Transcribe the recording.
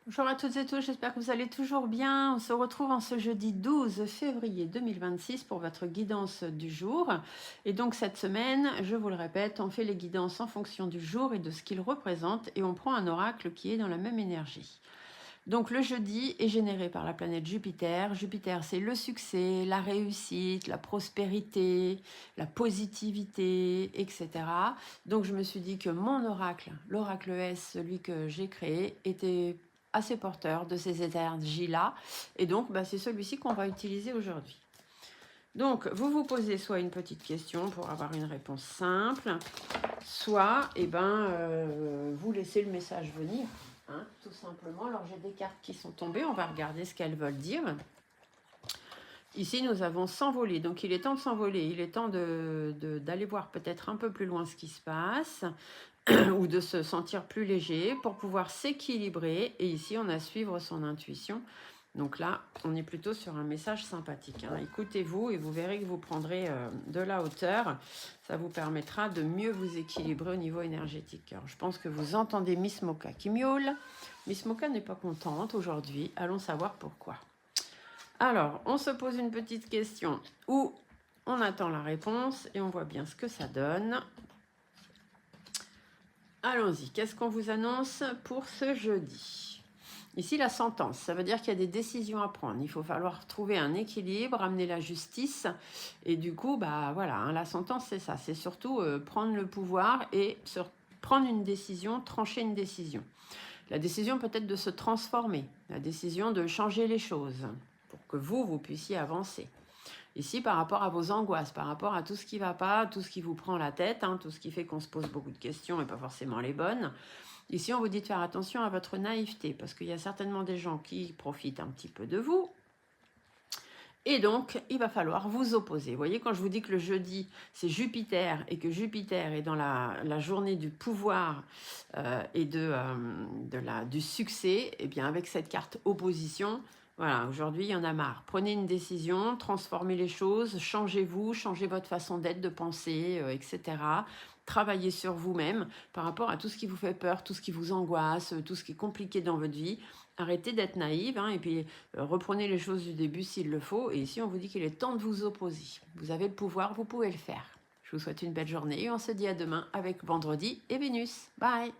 Bonjour à toutes et tous, j'espère que vous allez toujours bien. On se retrouve en ce jeudi 12 février 2026 pour votre guidance du jour. Et donc cette semaine, je vous le répète, on fait les guidances en fonction du jour et de ce qu'il représente et on prend un oracle qui est dans la même énergie. Donc le jeudi est généré par la planète Jupiter. Jupiter, c'est le succès, la réussite, la prospérité, la positivité, etc. Donc je me suis dit que mon oracle, l'oracle S, celui que j'ai créé, était assez porteur de ces énergies-là. Et donc c'est celui-ci qu'on va utiliser aujourd'hui. Donc vous vous posez soit une petite question pour avoir une réponse simple, soit vous laissez le message venir. Tout simplement. Alors j'ai des cartes qui sont tombées, on va regarder ce qu'elles veulent dire. Ici nous avons s'envoler, donc il est temps de s'envoler, il est temps d'aller voir peut-être un peu plus loin ce qui se passe ou de se sentir plus léger pour pouvoir s'équilibrer. Et ici on a suivre son intuition. Donc là, on est plutôt sur un message sympathique. Écoutez-vous et vous verrez que vous prendrez de la hauteur. Ça vous permettra de mieux vous équilibrer au niveau énergétique. Alors, je pense que vous entendez Miss Mocha qui miaule. Miss Mocha n'est pas contente aujourd'hui. Allons savoir pourquoi. Alors, on se pose une petite question où on attend la réponse et on voit bien ce que ça donne. Allons-y, qu'est-ce qu'on vous annonce pour ce jeudi ? Ici, la sentence, ça veut dire qu'il y a des décisions à prendre. Il faut falloir trouver un équilibre, amener la justice. Et du coup, voilà, la sentence, c'est ça. C'est surtout prendre le pouvoir et prendre une décision, trancher une décision. La décision peut-être de se transformer, la décision de changer les choses pour que vous puissiez avancer. Ici, par rapport à vos angoisses, par rapport à tout ce qui ne va pas, tout ce qui vous prend la tête, tout ce qui fait qu'on se pose beaucoup de questions et pas forcément les bonnes. Ici, on vous dit de faire attention à votre naïveté, parce qu'il y a certainement des gens qui profitent un petit peu de vous. Et donc, il va falloir vous opposer. Vous voyez, quand je vous dis que le jeudi, c'est Jupiter, et que Jupiter est dans la journée du pouvoir et du succès, et bien avec cette carte opposition, voilà, aujourd'hui, il y en a marre. Prenez une décision, transformez les choses, changez-vous, changez votre façon d'être, de penser, etc. Travaillez sur vous-même par rapport à tout ce qui vous fait peur, tout ce qui vous angoisse, tout ce qui est compliqué dans votre vie. Arrêtez d'être naïve et puis reprenez les choses du début s'il le faut. Et ici, on vous dit qu'il est temps de vous opposer. Vous avez le pouvoir, vous pouvez le faire. Je vous souhaite une belle journée et on se dit à demain avec Vendredi et Vénus. Bye!